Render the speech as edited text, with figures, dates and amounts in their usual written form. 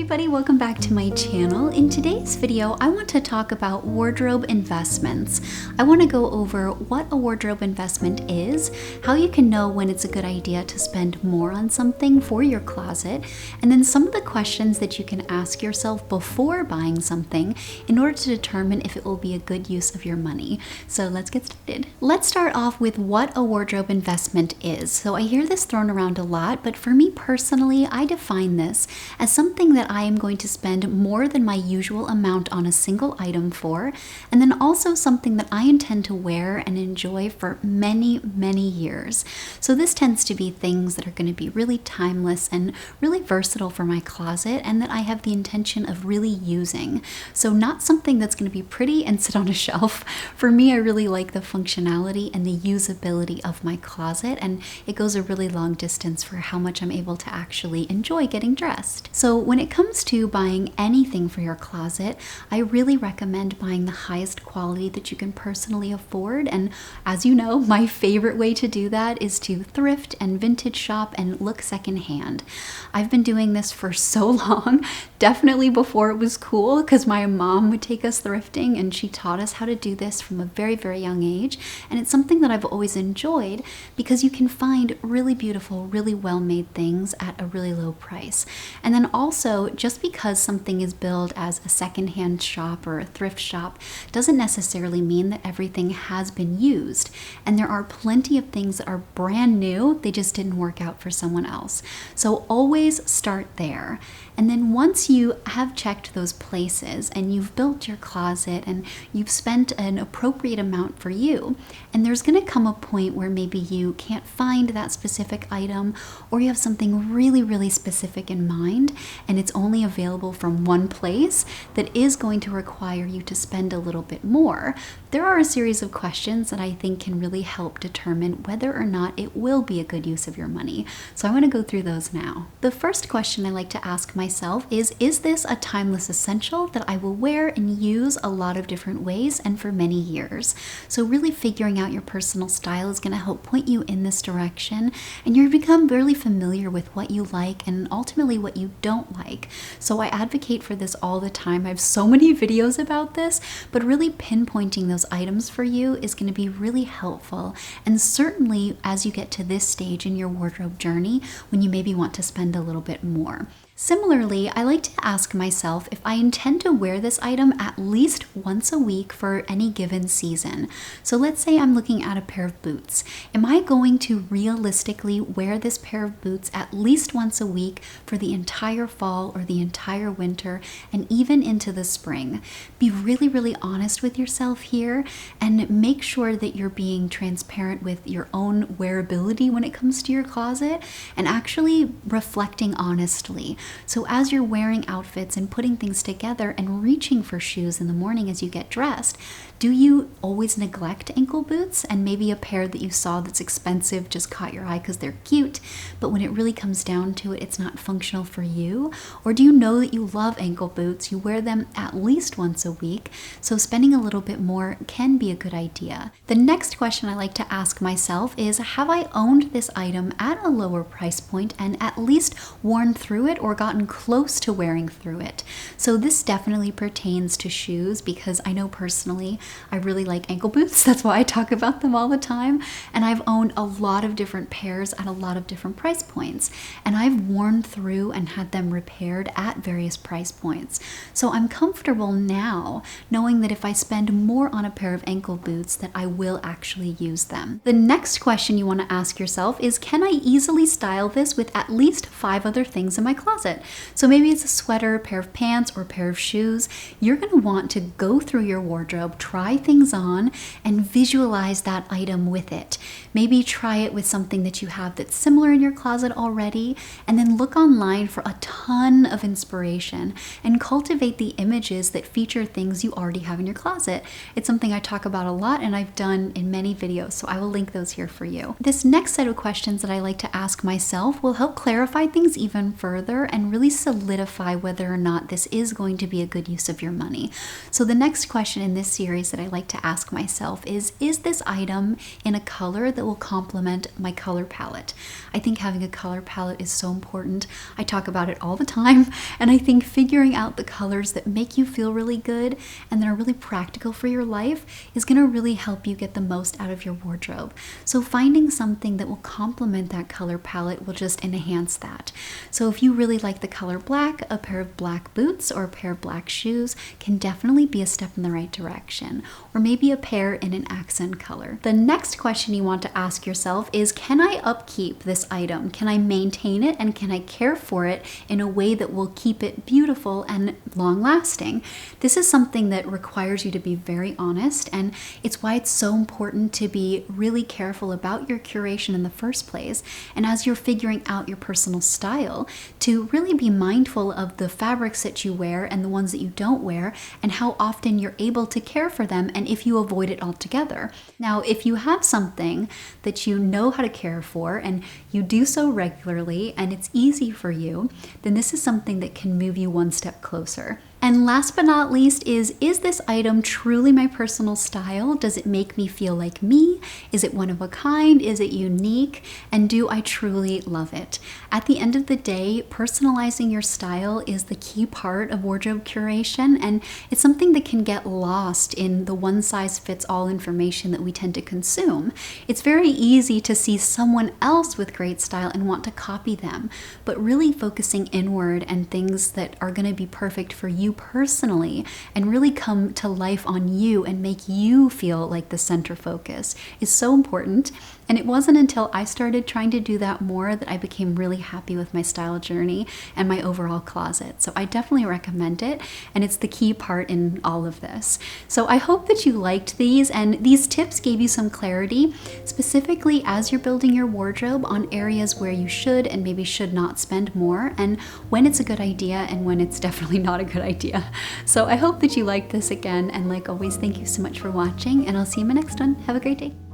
everybody, welcome back to my channel. In today's video, I want to talk about wardrobe investments. I want to go over what a wardrobe investment is, how you can know when it's a good idea to spend more on something for your closet, and then some of the questions that you can ask yourself before buying something in order to determine if it will be a good use of your money. So let's get started. Let's start off with what a wardrobe investment is. So I hear this thrown around a lot, but for me personally, I define this as something that I am going to spend more than my usual amount on a single item for, and then also something that I intend to wear and enjoy for many, many years. So this tends to be things that are going to be really timeless and really versatile for my closet, and that I have the intention of really using. So not something that's going to be pretty and sit on a shelf. For me, I really like the functionality and the usability of my closet, and it goes a really long distance for how much I'm able to actually enjoy getting dressed. So when it comes to buying anything for your closet, I really recommend buying the highest quality that you can personally afford. And as you know, my favorite way to do that is to thrift and vintage shop and look secondhand. I've been doing this for so long, definitely before it was cool, because my mom would take us thrifting and she taught us how to do this from a very, very young age. And it's something that I've always enjoyed because you can find really beautiful, really well-made things at a really low price. And then also, just because something is billed as a secondhand shop or a thrift shop doesn't necessarily mean that everything has been used. And there are plenty of things that are brand new, they just didn't work out for someone else. So always start there. And then once you have checked those places and you've built your closet and you've spent an appropriate amount for you, and there's going to come a point where maybe you can't find that specific item, or you have something really, really specific in mind and it's only available from one place that is going to require you to spend a little bit more, there are a series of questions that I think can really help determine whether or not it will be a good use of your money. So I want to go through those now. The first question I like to ask myself is this a timeless essential that I will wear and use a lot of different ways and for many years? So really figuring out your personal style is going to help point you in this direction, and you become really familiar with what you like and ultimately what you don't like. So I advocate for this all the time. I have so many videos about this, but really pinpointing those items for you is going to be really helpful. And certainly as you get to this stage in your wardrobe journey, when you maybe want to spend a little bit more. Similarly, I like to ask myself if I intend to wear this item at least once a week for any given season. So let's say I'm looking at a pair of boots. Am I going to realistically wear this pair of boots at least once a week for the entire fall or the entire winter and even into the spring? Be really, really honest with yourself here and make sure that you're being transparent with your own wearability when it comes to your closet and actually reflecting honestly. So as you're wearing outfits and putting things together and reaching for shoes in the morning as you get dressed, do you always neglect ankle boots and maybe a pair that you saw that's expensive just caught your eye because they're cute, but when it really comes down to it, it's not functional for you? Or do you know that you love ankle boots, you wear them at least once a week, so spending a little bit more can be a good idea? The next question I like to ask myself is, have I owned this item at a lower price point and at least worn through it or gotten close to wearing through it? So this definitely pertains to shoes, because I know personally I really like ankle boots. That's why I talk about them all the time. And I've owned a lot of different pairs at a lot of different price points. And I've worn through and had them repaired at various price points. So I'm comfortable now knowing that if I spend more on a pair of ankle boots, that I will actually use them. The next question you want to ask yourself is, can I easily style this with at least 5 other things in my closet? So maybe it's a sweater, a pair of pants, or a pair of shoes. You're going to want to go through your wardrobe, try things on, and visualize that item with it. Maybe try it with something that you have that's similar in your closet already, and then look online for a ton of inspiration and cultivate the images that feature things you already have in your closet. It's something I talk about a lot and I've done in many videos, so I will link those here for you. This next set of questions that I like to ask myself will help clarify things even further and really solidify whether or not this is going to be a good use of your money. So the next question in this series that I like to ask myself is this item in a color that will complement my color palette? I think having a color palette is so important. I talk about it all the time, and I think figuring out the colors that make you feel really good and that are really practical for your life is going to really help you get the most out of your wardrobe. So finding something that will complement that color palette will just enhance that. So if you really like the color black, a pair of black boots or a pair of black shoes can definitely be a step in the right direction, or maybe a pair in an accent color. The next question you want to ask yourself is, can I upkeep this item? Can I maintain it, and can I care for it in a way that will keep it beautiful and long lasting? This is something that requires you to be very honest, and it's why it's so important to be really careful about your curation in the first place, and as you're figuring out your personal style, to really be mindful of the fabrics that you wear and the ones that you don't wear, and how often you're able to care for them, and if you avoid it altogether. Now, if you have something that you know how to care for and you do so regularly and it's easy for you, then this is something that can move you one step closer. And last but not least is this item truly my personal style? Does it make me feel like me? Is it one of a kind? Is it unique? And do I truly love it? At the end of the day, personalizing your style is the key part of wardrobe curation, and it's something that can get lost in the one-size-fits-all information that we tend to consume. It's very easy to see someone else with great style and want to copy them, but really focusing inward and things that are going to be perfect for you personally and really come to life on you and make you feel like the center focus is so important. And it wasn't until I started trying to do that more that I became really happy with my style journey and my overall closet. So I definitely recommend it, and it's the key part in all of this. So I hope that you liked these, and these tips gave you some clarity, specifically as you're building your wardrobe, on areas where you should and maybe should not spend more, and when it's a good idea and when it's definitely not a good idea. So I hope that you liked this again, and like always, thank you so much for watching, and I'll see you in my next one. Have a great day.